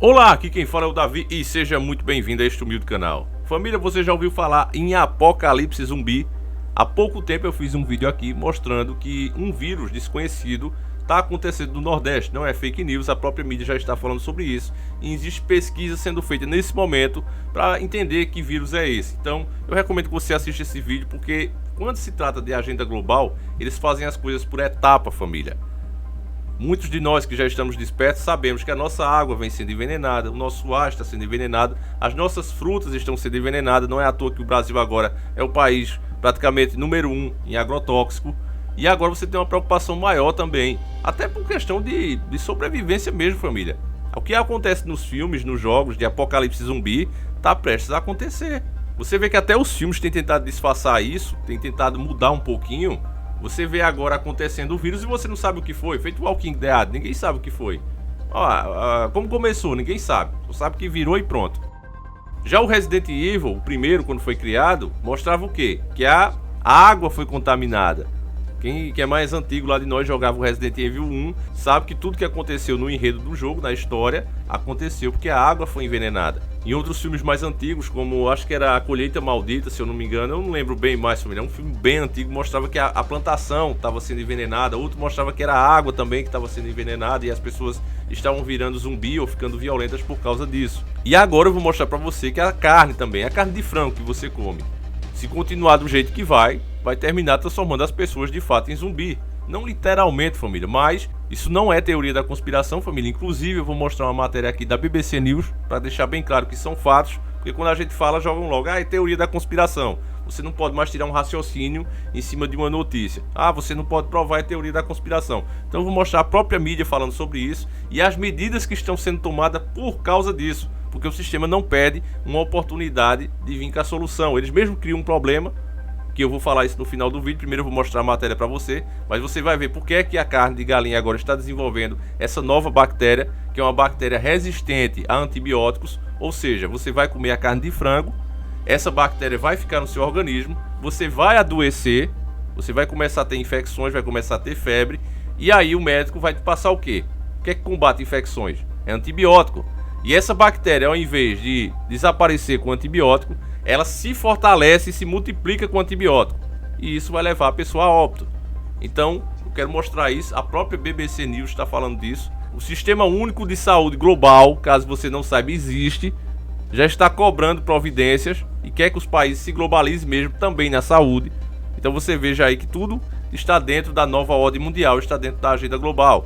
Olá, aqui quem fala é o Davi e seja muito bem-vindo a este humilde canal. Família, você já ouviu falar em apocalipse zumbi? Há pouco tempo eu fiz um vídeo aqui mostrando que um vírus desconhecido está acontecendo no Nordeste. Não é fake news, a própria mídia já está falando sobre isso. E existe pesquisa sendo feita nesse momento para entender que vírus é esse. Então eu recomendo que você assista esse vídeo porque quando se trata de agenda global, eles fazem as coisas por etapa, família. Muitos de nós que já estamos despertos sabemos que a nossa água vem sendo envenenada, o nosso ar está sendo envenenado, as nossas frutas estão sendo envenenadas. Não é à toa que o Brasil agora é o país praticamente número 1 em agrotóxico. E agora você tem uma preocupação maior também, até por questão de sobrevivência mesmo, família. O que acontece nos filmes, nos jogos de apocalipse zumbi, está prestes a acontecer. Você vê que até os filmes têm tentado disfarçar isso, têm tentado mudar um pouquinho. Você vê agora acontecendo o vírus e você não sabe o que foi. Feito o Walking Dead, ninguém sabe o que foi. Como começou, ninguém sabe. Só sabe que virou e pronto. Já o Resident Evil, o primeiro, quando foi criado, mostrava o quê? Que a água foi contaminada. Quem é mais antigo lá de nós jogava o Resident Evil 1 sabe que tudo que aconteceu no enredo do jogo, na história, aconteceu porque a água foi envenenada. Em outros filmes mais antigos, como acho que era A Colheita Maldita, se eu não me engano, eu não lembro bem mais, família. É um filme bem antigo, mostrava que a plantação estava sendo envenenada. Outro mostrava que era a água também que estava sendo envenenada e as pessoas estavam virando zumbi ou ficando violentas por causa disso. E agora eu vou mostrar pra você que a carne também, a carne de frango que você come, se continuar do jeito que vai terminar transformando as pessoas de fato em zumbi. Não literalmente, família, mas isso não é teoria da conspiração, família. Inclusive eu vou mostrar uma matéria aqui da BBC News para deixar bem claro que são fatos, porque quando a gente fala, jogam logo, é teoria da conspiração. Você não pode mais tirar um raciocínio em cima de uma notícia. Você não pode provar a teoria da conspiração. Então eu vou mostrar a própria mídia falando sobre isso e as medidas que estão sendo tomadas por causa disso, porque o sistema não perde uma oportunidade de vir com a solução. Eles mesmo criam um problema, que eu vou falar isso no final do vídeo. Primeiro eu vou mostrar a matéria para você, mas você vai ver porque é que a carne de galinha agora está desenvolvendo essa nova bactéria, que é uma bactéria resistente a antibióticos. Ou seja, você vai comer a carne de frango, essa bactéria vai ficar no seu organismo, você vai adoecer, você vai começar a ter infecções, vai começar a ter febre, e aí o médico vai te passar o quê? O que é que combate infecções? É antibiótico. E essa bactéria, ao invés de desaparecer com antibiótico, ela se fortalece e se multiplica com antibiótico. E isso vai levar a pessoa a óbito. Então, eu quero mostrar isso. A própria BBC News está falando disso. O Sistema Único de Saúde Global, caso você não saiba, existe. Já está cobrando providências e quer que os países se globalizem mesmo também na saúde. Então você veja aí que tudo está dentro da nova ordem mundial, está dentro da agenda global.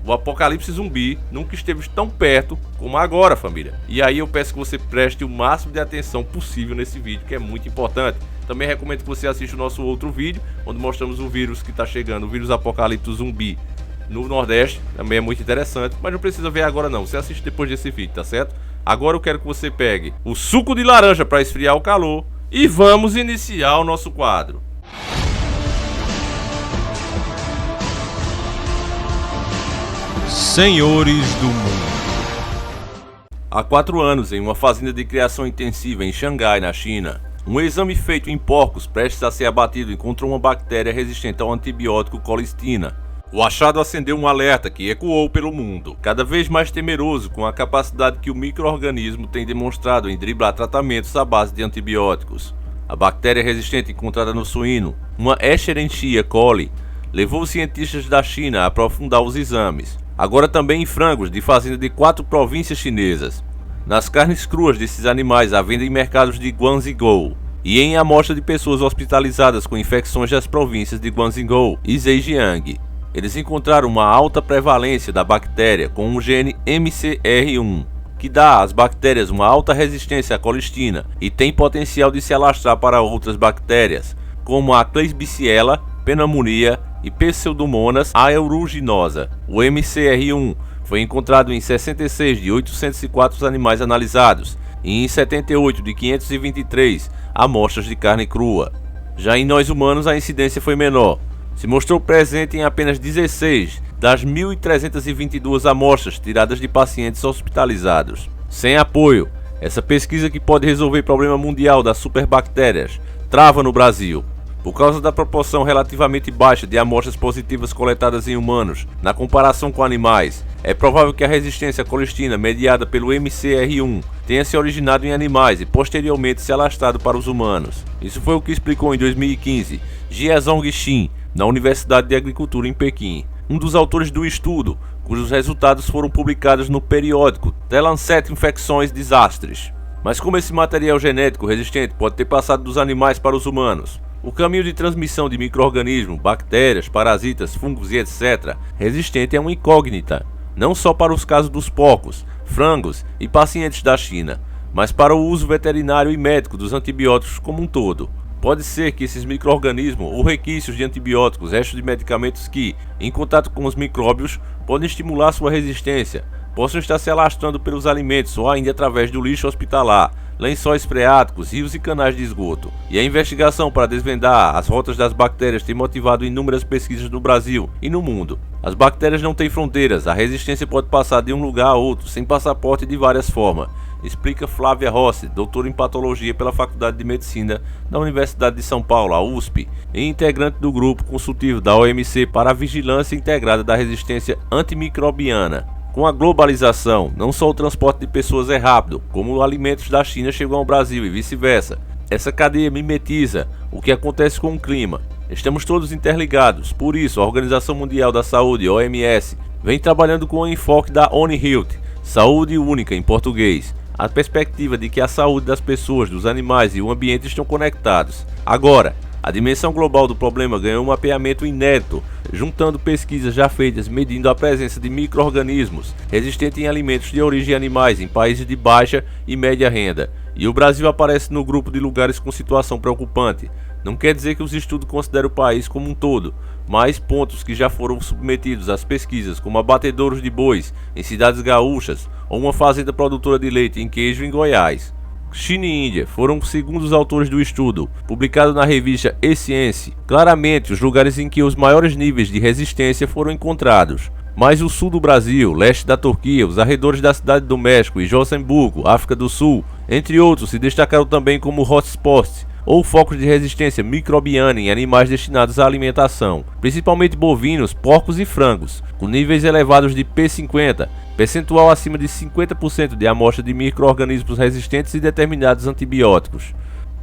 O apocalipse zumbi nunca esteve tão perto como agora, família. E aí eu peço que você preste o máximo de atenção possível nesse vídeo, que é muito importante. Também recomendo que você assista o nosso outro vídeo, onde mostramos o vírus que está chegando, o vírus apocalipse zumbi no Nordeste. Também é muito interessante, mas não precisa ver agora não. Você assiste depois desse vídeo, tá certo? Agora eu quero que você pegue o suco de laranja para esfriar o calor e vamos iniciar o nosso quadro. Senhores do Mundo. Há 4 anos, em uma fazenda de criação intensiva em Xangai, na China, um exame feito em porcos prestes a ser abatido encontrou uma bactéria resistente ao antibiótico colistina. O achado acendeu um alerta que ecoou pelo mundo, cada vez mais temeroso com a capacidade que o micro-organismo tem demonstrado em driblar tratamentos à base de antibióticos. A bactéria resistente encontrada no suíno, uma Escherichia coli, levou os cientistas da China a aprofundar os exames. Agora também em frangos de fazenda de 4 províncias chinesas, nas carnes cruas desses animais à venda em mercados de Guangzhou e em amostra de pessoas hospitalizadas com infecções das províncias de Guangzhou e Zhejiang. Eles encontraram uma alta prevalência da bactéria com um gene MCR1, que dá às bactérias uma alta resistência à colistina e tem potencial de se alastrar para outras bactérias, como a Klebsiella pneumoniae e Pseudomonas aeruginosa. O MCR1 foi encontrado em 66 de 804 animais analisados e em 78 de 523 amostras de carne crua. Já em nós humanos a incidência foi menor. Se mostrou presente em apenas 16 das 1.322 amostras tiradas de pacientes hospitalizados. Sem apoio, essa pesquisa que pode resolver o problema mundial das superbactérias trava no Brasil. Por causa da proporção relativamente baixa de amostras positivas coletadas em humanos, na comparação com animais, é provável que a resistência à colistina mediada pelo MCR1 tenha se originado em animais e posteriormente se alastrado para os humanos. Isso foi o que explicou em 2015 Jiezhong Xin, na Universidade de Agricultura em Pequim, um dos autores do estudo, cujos resultados foram publicados no periódico The Lancet Infections Disasters. Mas como esse material genético resistente pode ter passado dos animais para os humanos? O caminho de transmissão de micro-organismos, bactérias, parasitas, fungos e etc. resistente é uma incógnita, não só para os casos dos porcos, frangos e pacientes da China, mas para o uso veterinário e médico dos antibióticos como um todo. Pode ser que esses micro-organismos ou requisitos de antibióticos, restos de medicamentos que, em contato com os micróbios, podem estimular sua resistência, possam estar se alastrando pelos alimentos ou ainda através do lixo hospitalar, lençóis freáticos, rios e canais de esgoto. E a investigação para desvendar as rotas das bactérias tem motivado inúmeras pesquisas no Brasil e no mundo. As bactérias não têm fronteiras, a resistência pode passar de um lugar a outro, sem passaporte de várias formas, explica Flávia Rossi, doutora em patologia pela Faculdade de Medicina da Universidade de São Paulo, a USP, e integrante do grupo consultivo da OMC para a Vigilância Integrada da Resistência Antimicrobiana. Com a globalização, não só o transporte de pessoas é rápido, como alimentos da China chegam ao Brasil e vice-versa. Essa cadeia mimetiza o que acontece com o clima. Estamos todos interligados, por isso a Organização Mundial da Saúde, OMS, vem trabalhando com o enfoque da One Health, saúde única em português, a perspectiva de que a saúde das pessoas, dos animais e o ambiente estão conectados. Agora, a dimensão global do problema ganhou um mapeamento inédito, juntando pesquisas já feitas medindo a presença de micro-organismos resistentes em alimentos de origem animais em países de baixa e média renda. E o Brasil aparece no grupo de lugares com situação preocupante. Não quer dizer que os estudos consideram o país como um todo, mas pontos que já foram submetidos às pesquisas, como abatedouros de bois em cidades gaúchas ou uma fazenda produtora de leite em queijo em Goiás. China e Índia foram segundo os autores do estudo, publicado na revista eScience, claramente os lugares em que os maiores níveis de resistência foram encontrados. Mas o sul do Brasil, leste da Turquia, os arredores da Cidade do México e Joanesburgo, África do Sul, entre outros, se destacaram também como hotspots, ou focos de resistência microbiana em animais destinados à alimentação, principalmente bovinos, porcos e frangos, com níveis elevados de P50, percentual acima de 50% de amostra de micro-organismos resistentes e determinados antibióticos.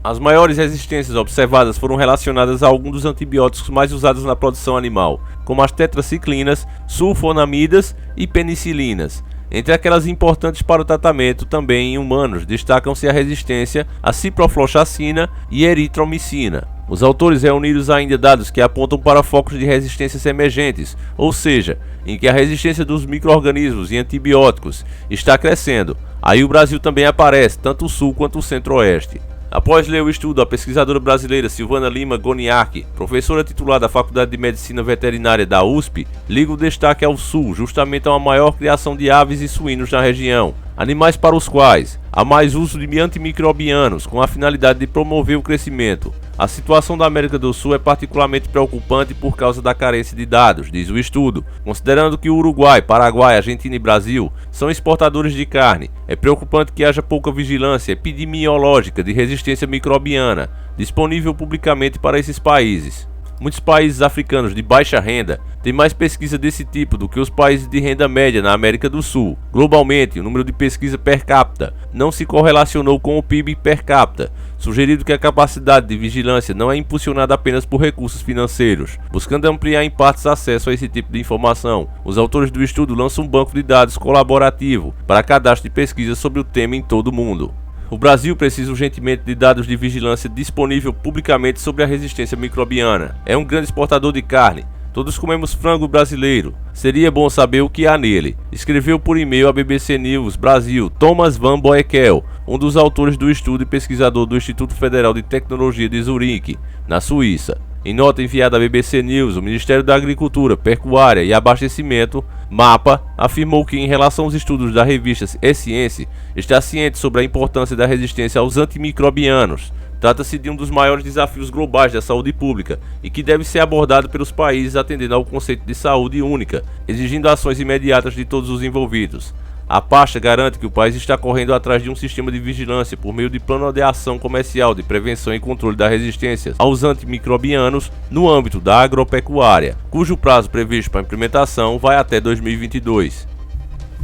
As maiores resistências observadas foram relacionadas a alguns dos antibióticos mais usados na produção animal, como as tetraciclinas, sulfonamidas e penicilinas. Entre aquelas importantes para o tratamento também em humanos, destacam-se a resistência à ciprofloxacina e eritromicina. Os autores reuniram ainda dados que apontam para focos de resistências emergentes, ou seja, em que a resistência dos micro-organismos e antibióticos está crescendo. Aí o Brasil também aparece, tanto o sul quanto o centro-oeste. Após ler o estudo, a pesquisadora brasileira Silvana Lima Goniarque, professora titular da Faculdade de Medicina Veterinária da USP, liga o destaque ao sul, justamente a uma maior criação de aves e suínos na região, animais para os quais há mais uso de antimicrobianos com a finalidade de promover o crescimento. A situação da América do Sul é particularmente preocupante por causa da carência de dados, diz o estudo, considerando que o Uruguai, Paraguai, Argentina e Brasil são exportadores de carne. É preocupante que haja pouca vigilância epidemiológica de resistência microbiana disponível publicamente para esses países. Muitos países africanos de baixa renda têm mais pesquisa desse tipo do que os países de renda média na América do Sul. Globalmente, o número de pesquisa per capita não se correlacionou com o PIB per capita, sugerindo que a capacidade de vigilância não é impulsionada apenas por recursos financeiros. Buscando ampliar em partes acesso a esse tipo de informação, os autores do estudo lançam um banco de dados colaborativo para cadastro de pesquisa sobre o tema em todo o mundo. O Brasil precisa urgentemente de dados de vigilância disponível publicamente sobre a resistência microbiana. É um grande exportador de carne. Todos comemos frango brasileiro. Seria bom saber o que há nele. Escreveu por e-mail à BBC News Brasil Thomas van Boekel, um dos autores do estudo e pesquisador do Instituto Federal de Tecnologia de Zurique, na Suíça. Em nota enviada à BBC News, o Ministério da Agricultura, Pecuária e Abastecimento, MAPA, afirmou que, em relação aos estudos da revista eScience, está ciente sobre a importância da resistência aos antimicrobianos. Trata-se de um dos maiores desafios globais da saúde pública e que deve ser abordado pelos países atendendo ao conceito de saúde única, exigindo ações imediatas de todos os envolvidos. A pasta garante que o país está correndo atrás de um sistema de vigilância por meio de plano de ação comercial de prevenção e controle das resistências aos antimicrobianos no âmbito da agropecuária, cujo prazo previsto para implementação vai até 2022.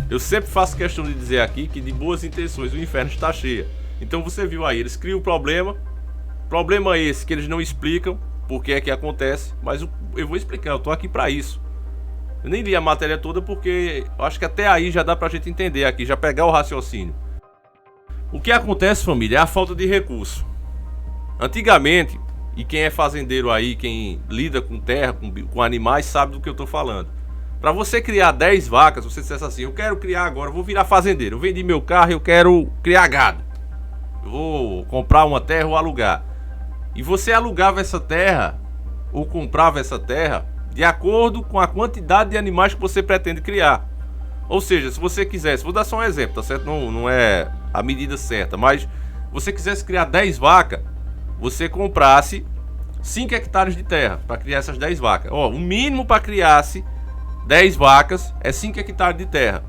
Eu sempre faço questão de dizer aqui que de boas intenções o inferno está cheio. Então você viu aí, eles criam o problema esse que eles não explicam por que é que acontece, mas eu vou explicar, eu tô aqui para isso. Eu nem li a matéria toda porque eu acho que até aí já dá pra gente entender aqui, já pegar o raciocínio. O que acontece, família, é a falta de recurso. Antigamente, e quem é fazendeiro aí, quem lida com terra, com animais, sabe do que eu tô falando. Para você criar 10 vacas, você dissesse assim, eu quero criar agora, eu vou virar fazendeiro. Eu vendi meu carro e eu quero criar gado. Eu vou comprar uma terra ou alugar. E você alugava essa terra, ou comprava essa terra, de acordo com a quantidade de animais que você pretende criar. Ou seja, se você quisesse, vou dar só um exemplo, tá certo? Não é a medida certa, mas você quisesse criar 10 vacas, você comprasse 5 hectares de terra para criar essas 10 vacas. Ó, o mínimo para criar-se 10 vacas é 5 hectares de terra.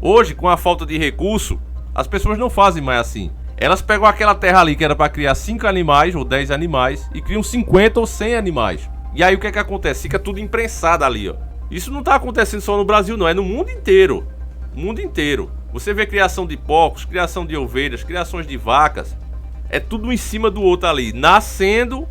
Hoje, com a falta de recurso, as pessoas não fazem mais assim. Elas pegam aquela terra ali que era para criar 5 animais ou 10 animais e criam 50 ou 100 animais. E aí o que é que acontece? Fica tudo imprensado ali, ó. Isso não tá acontecendo só no Brasil não, é no mundo inteiro. O mundo inteiro. Você vê criação de porcos, criação de ovelhas, criações de vacas. É tudo um em cima do outro ali. Nascendo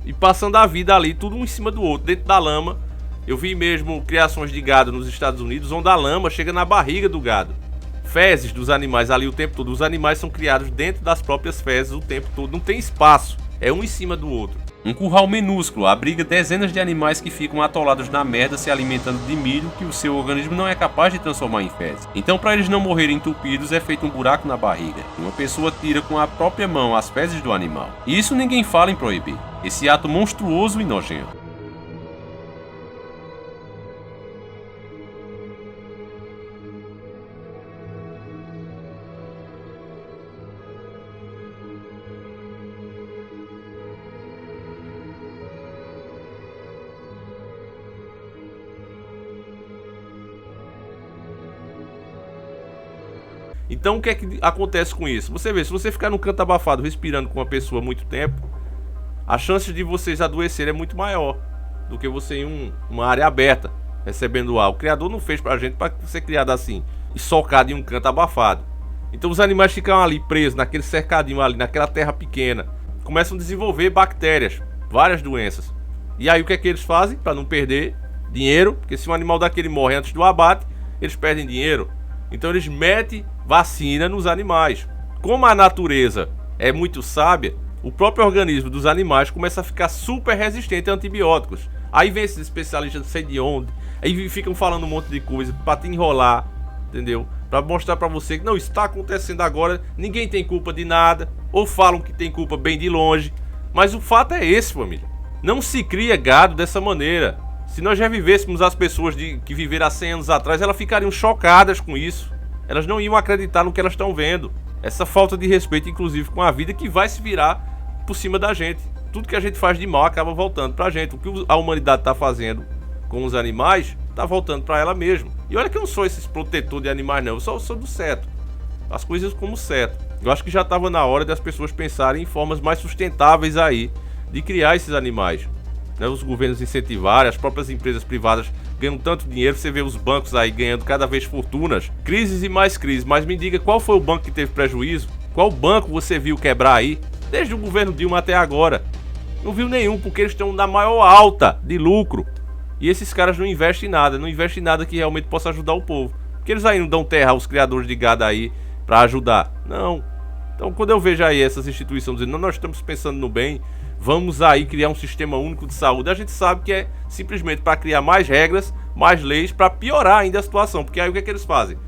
e passando a vida ali, tudo um em cima do outro, dentro da lama. Eu vi mesmo criações de gado nos Estados Unidos, onde a lama chega na barriga do gado. Fezes dos animais ali o tempo todo. Os animais são criados dentro das próprias fezes o tempo todo. Não tem espaço. É um em cima do outro. Um curral minúsculo abriga dezenas de animais que ficam atolados na merda se alimentando de milho que o seu organismo não é capaz de transformar em fezes. Então, para eles não morrerem entupidos, é feito um buraco na barriga. Uma pessoa tira com a própria mão as fezes do animal. E isso ninguém fala em proibir. Esse ato monstruoso e nojento. Então o que é que acontece com isso? Você vê, se você ficar num canto abafado respirando com uma pessoa há muito tempo, a chance de vocês adoecerem é muito maior do que você em uma área aberta, recebendo ar. O Criador não fez pra gente para ser criado assim e socado em um canto abafado. Então os animais ficam ali presos naquele cercadinho ali, naquela terra pequena, começam a desenvolver bactérias, várias doenças. E aí o que é que eles fazem para não perder dinheiro? Porque se um animal daquele morre antes do abate, eles perdem dinheiro. Então eles metem vacina nos animais. Como a natureza é muito sábia, o próprio organismo dos animais começa a ficar super resistente a antibióticos. Aí vem esses especialistas não sei de onde, aí ficam falando um monte de coisa para te enrolar, entendeu? Para mostrar para você que não, isso está acontecendo agora, ninguém tem culpa de nada, ou falam que tem culpa bem de longe. Mas o fato é esse, família. Não se cria gado dessa maneira. Se nós já vivêssemos as pessoas que viveram há 100 anos atrás, elas ficariam chocadas com isso. Elas não iam acreditar no que elas estão vendo. Essa falta de respeito, inclusive, com a vida que vai se virar por cima da gente. Tudo que a gente faz de mal acaba voltando pra gente. O que a humanidade tá fazendo com os animais, tá voltando pra ela mesma. E olha que eu não sou esse protetor de animais, não. Eu sou do certo. As coisas como certo. Eu acho que já estava na hora das pessoas pensarem em formas mais sustentáveis aí de criar esses animais. Os governos incentivarem, as próprias empresas privadas ganham tanto dinheiro, você vê os bancos aí ganhando cada vez fortunas, crises e mais crises, mas me diga qual foi o banco que teve prejuízo? Qual banco você viu quebrar aí? Desde o governo Dilma até agora. Não viu nenhum, porque eles estão na maior alta de lucro. E esses caras não investem em nada, não investem em nada que realmente possa ajudar o povo. Porque eles aí não dão terra aos criadores de gado aí para ajudar. Não. Então quando eu vejo aí essas instituições dizendo, não, nós estamos pensando no bem, vamos aí criar um sistema único de saúde, a gente sabe que é simplesmente para criar mais regras, mais leis, para piorar ainda a situação. Porque aí o que é que eles fazem?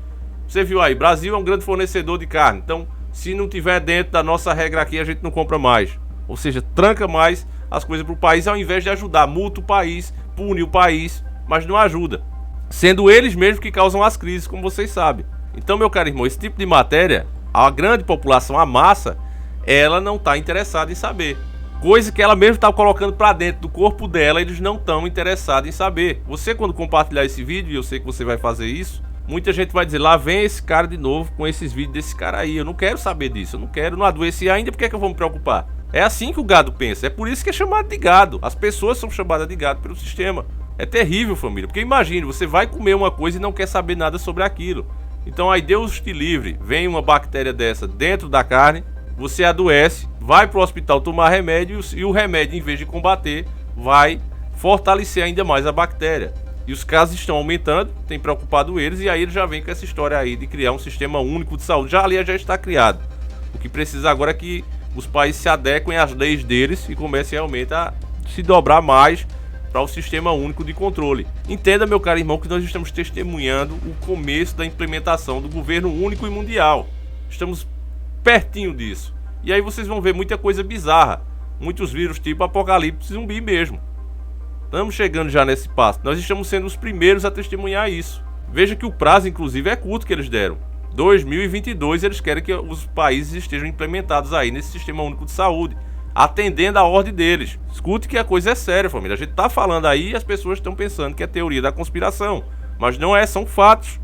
Você viu aí, Brasil é um grande fornecedor de carne, então se não tiver dentro da nossa regra aqui, a gente não compra mais. Ou seja, tranca mais as coisas para o país ao invés de ajudar. Multa o país, pune o país, mas não ajuda. Sendo eles mesmos que causam as crises, como vocês sabem. Então, meu caro irmão, esse tipo de matéria, a grande população, a massa, ela não está interessada em saber. Coisa que ela mesmo está colocando para dentro do corpo dela, eles não estão interessados em saber. Você, quando compartilhar esse vídeo, e eu sei que você vai fazer isso, Muita gente vai dizer, lá vem esse cara de novo com esses vídeos desse cara aí. Eu não quero saber disso, eu não quero, não adoeci ainda, por que é que eu vou me preocupar? É assim que o gado pensa, é por isso que é chamado de gado. As pessoas são chamadas de gado pelo sistema. É terrível, família, porque imagine, você vai comer uma coisa e não quer saber nada sobre aquilo. Então aí Deus te livre, vem uma bactéria dessa dentro da carne, você adoece, vai pro hospital tomar remédio e o remédio, em vez de combater, vai fortalecer ainda mais a bactéria. E os casos estão aumentando, tem preocupado eles, e aí ele já vem com essa história aí de criar um sistema único de saúde. Já está criado. O que precisa agora é que os países se adequem às leis deles e comecem realmente a se dobrar mais para o sistema único de controle. Entenda, meu caro irmão, que nós estamos testemunhando o começo da implementação do governo único e mundial. Estamos pertinho disso. E aí vocês vão ver muita coisa bizarra. Muitos vírus tipo apocalipse zumbi mesmo. Estamos chegando já nesse passo. Nós estamos sendo os primeiros a testemunhar isso. Veja que o prazo, inclusive, é curto que eles deram. 2022 eles querem que os países estejam implementados aí nesse sistema único de saúde, atendendo a ordem deles. Escute que a coisa é séria, família. A gente tá falando aí e as pessoas estão pensando que é teoria da conspiração. Mas não é, são fatos.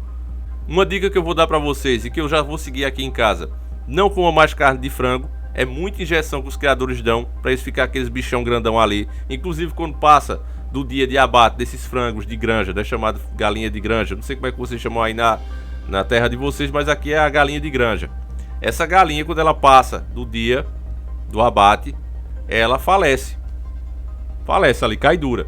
Uma dica que eu vou dar para vocês e que eu já vou seguir aqui em casa. Não coma mais carne de frango. É muita injeção que os criadores dão para eles ficar aqueles bichão grandão ali. Inclusive quando passa do dia de abate desses frangos de granja, da chamada galinha de granja. Não sei como é que vocês chamam aí na terra de vocês, mas aqui é a galinha de granja. Essa galinha, quando ela passa do dia do abate, ela falece. Falece ali, cai dura.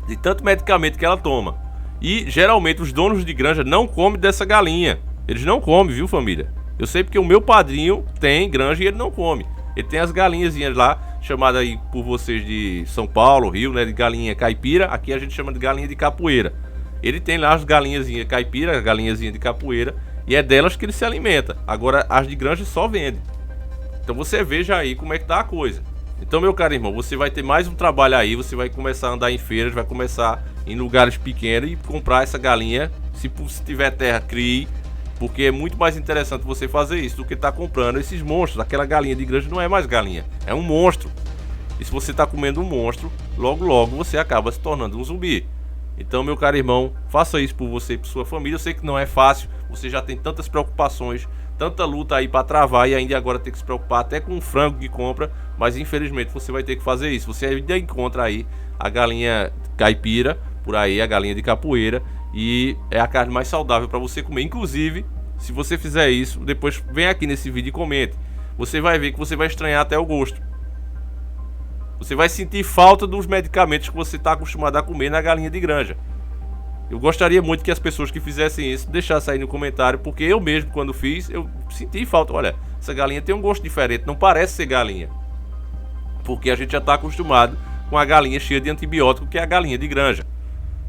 De tanto medicamento que ela toma. E geralmente os donos de granja não comem dessa galinha. Eles não comem, viu, família? Eu sei porque o meu padrinho tem granja e ele não come. Ele tem as galinhazinhas lá, chamada aí por vocês de São Paulo, Rio, né, de galinha caipira. Aqui a gente chama de galinha de capoeira. Ele tem lá as galinhazinhas caipira, as galinhazinhas de capoeira, e é delas que ele se alimenta. Agora as de granja só vende. Então você veja aí como é que tá a coisa. Então, meu caro irmão, você vai ter mais um trabalho aí, você vai começar a andar em feiras, vai começar em lugares pequenos e comprar essa galinha. Se tiver terra, crie. Porque é muito mais interessante você fazer isso do que estar comprando esses monstros. Aquela galinha de granja não é mais galinha, é um monstro. E se você está comendo um monstro, logo logo você acaba se tornando um zumbi. Então, meu caro irmão, faça isso por você e por sua família. Eu sei que não é fácil, você já tem tantas preocupações, tanta luta aí para travar e ainda agora tem que se preocupar até com o frango que compra. Mas infelizmente você vai ter que fazer isso. Você ainda encontra aí a galinha caipira, por aí a galinha de capoeira. E é a carne mais saudável para você comer. Inclusive, se você fizer isso, depois vem aqui nesse vídeo e comente. Você vai ver que você vai estranhar até o gosto. Você vai sentir falta dos medicamentos que você está acostumado a comer na galinha de granja. Eu gostaria muito que as pessoas que fizessem isso deixassem aí no comentário, porque eu mesmo, quando fiz, eu senti falta. Olha, essa galinha tem um gosto diferente, não parece ser galinha. Porque a gente já está acostumado com a galinha cheia de antibiótico, que é a galinha de granja.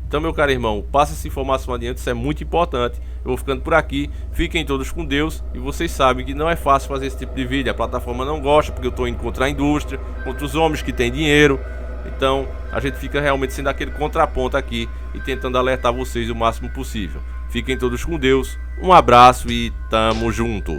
Então, meu caro irmão, passa essa informação adiante, isso é muito importante. Eu vou ficando por aqui, fiquem todos com Deus. E vocês sabem que não é fácil fazer esse tipo de vídeo. A plataforma não gosta, porque eu estou indo contra a indústria, contra os homens que têm dinheiro. Então, a gente fica realmente sendo aquele contraponto aqui e tentando alertar vocês o máximo possível. Fiquem todos com Deus, um abraço e tamo junto.